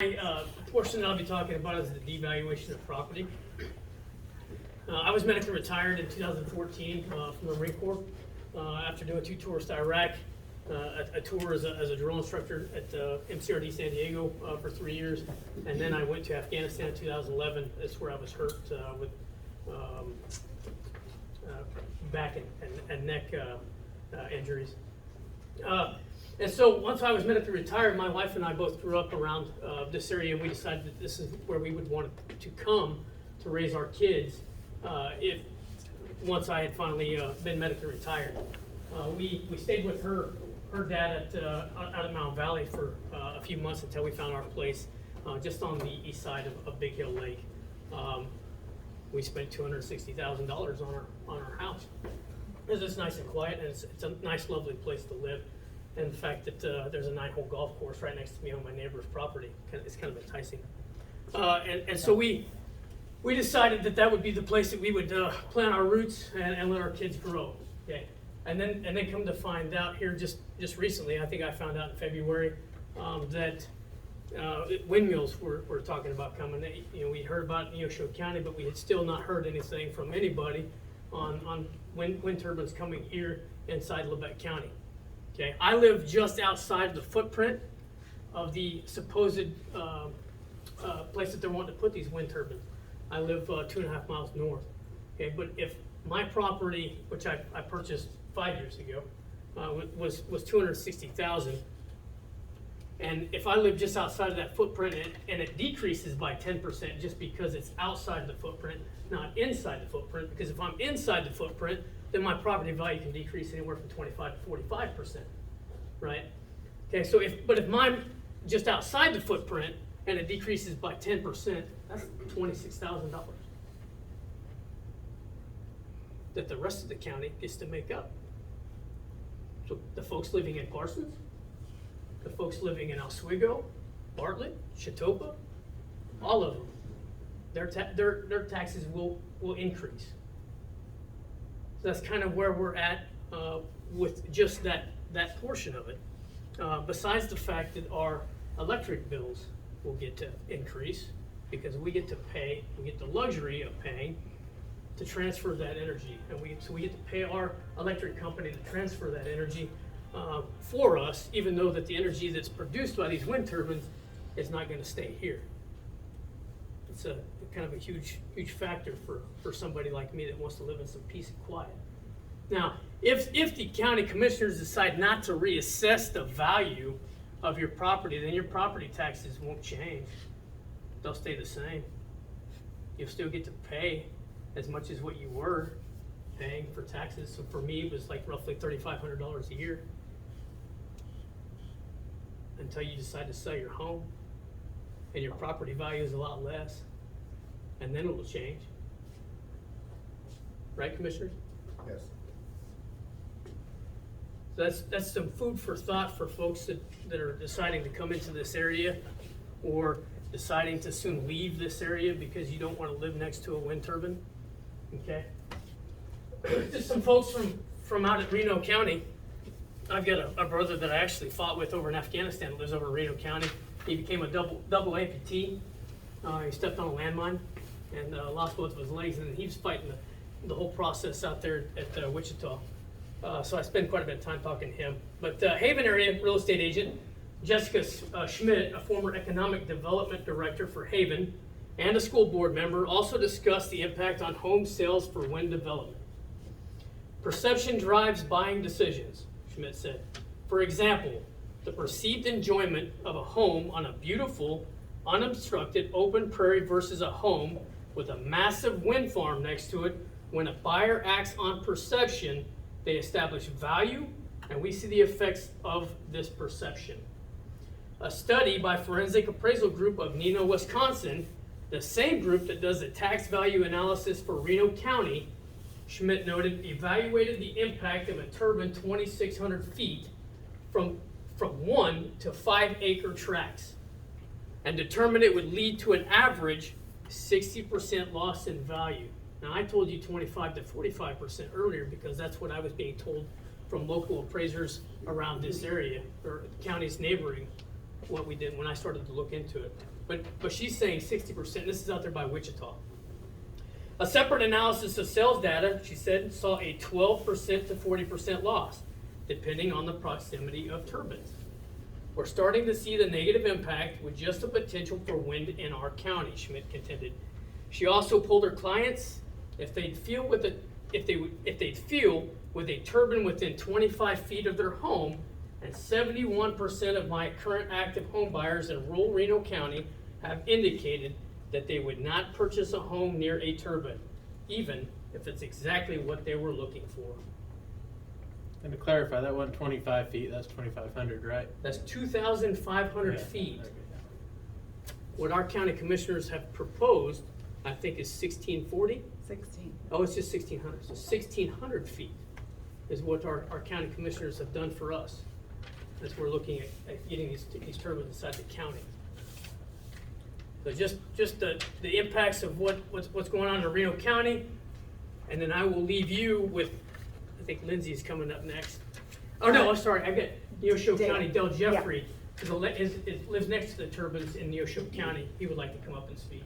The portion that I'll be talking about is the devaluation of property. I was medically retired in 2014 from the Marine Corps after doing 2 tours to Iraq, a tour as a drill instructor at MCRD San Diego for 3 years, and then I went to Afghanistan in 2011. That's where I was hurt with back and neck injuries. And so once I was medically retired, my wife and I both grew up around this area, and we decided that this is where we would want to come to raise our kids if once I had finally been medically retired. We stayed with her dad out at Mountain Valley for a few months until we found our place just on the east side of Big Hill Lake. We spent $260,000 on our house. Because it's nice and quiet, and it's a nice, lovely place to live. And the fact that there's a 9-hole golf course right next to me on my neighbor's property, it's kind of enticing. And so we decided that would be the place that we would plant our roots and let our kids grow. Okay, and then come to find out here just recently, I think I found out in February that windmills were talking about coming. We heard about Neosho County, but we had still not heard anything from anybody on wind turbines coming here inside Lebec County. Okay, I live just outside the footprint of the supposed place that they're wanting to put these wind turbines. I live 2.5 miles north. Okay, but if my property, which I purchased 5 years ago, was $260,000, and if I live just outside of that footprint and it decreases by 10% just because it's outside the footprint, not inside the footprint, because if I'm inside the footprint, then my property value can decrease anywhere from 25 to 45%, right? Okay, so if mine just outside the footprint and it decreases by 10%, that's $26,000 that the rest of the county gets to make up. So the folks living in Parsons, the folks living in Oswego, Bartlett, Chatopa, all of them, their taxes will increase. So that's kind of where we're at with just that portion of it. Besides the fact that our electric bills will get to increase because we get the luxury of paying to transfer that energy, and we get to pay our electric company to transfer that energy for us, even though that the energy that's produced by these wind turbines is not going to stay here. It's a kind of a huge factor for somebody like me that wants to live in some peace and quiet. Now, if the county commissioners decide not to reassess the value of your property, then your property taxes won't change. They'll stay the same. You'll still get to pay as much as what you were paying for taxes. So for me, it was like roughly $3,500 a year until you decide to sell your home and your property value is a lot less, and then it will change. Right, commissioners? Yes. So that's some food for thought for folks that are deciding to come into this area or deciding to soon leave this area because you don't want to live next to a wind turbine. Okay. Just some folks from out at Reno County. I've got a brother that I actually fought with over in Afghanistan that lives over in Reno County. He became a double amputee. He stepped on a landmine and lost both of his legs, and he was fighting the whole process out there at Wichita. So I spent quite a bit of time talking to him. But Haven area real estate agent Jessica Schmidt, a former economic development director for Haven and a school board member, also discussed the impact on home sales for wind development. Perception drives buying decisions, Schmidt said. For example, the perceived enjoyment of a home on a beautiful, unobstructed open prairie versus a home with a massive wind farm next to it. When a buyer acts on perception, they establish value, and we see the effects of this perception. A study by Forensic Appraisal Group of Neenah, Wisconsin, the same group that does the tax value analysis for Reno County, Schmidt noted, evaluated the impact of a turbine 2,600 feet from 1 to 5 acre tracts and determined it would lead to an average 60% loss in value. Now, I told you 25 to 45% earlier because that's what I was being told from local appraisers around this area, or counties neighboring what we did when I started to look into it. But she's saying 60%, this is out there by Wichita. A separate analysis of sales data, she said, saw a 12% to 40% loss, depending on the proximity of turbines. We're starting to see the negative impact with just the potential for wind in our county, Schmidt contended. She also told her clients if they'd feel with a turbine within 25 feet of their home, and 71% of my current active home buyers in rural Reno County have indicated that they would not purchase a home near a turbine, even if it's exactly what they were looking for. And to clarify, that wasn't 25 feet, that's 2,500, right? That's 2,500 Yeah. feet. Okay. What our county commissioners have proposed, I think, is 1,640. 16. Oh, it's just 1,600. So 1,600 feet is what our county commissioners have done for us, as we're looking at getting these turbines inside the county. So just the impacts of what's going on in Reno County, and then I will leave you with, I think Lindsay's coming up next. Oh no, I'm sorry, I got Neosho Dave. County, Del Jeffrey, because it lives next to the turbines in Neosho County. He would like to come up and speak.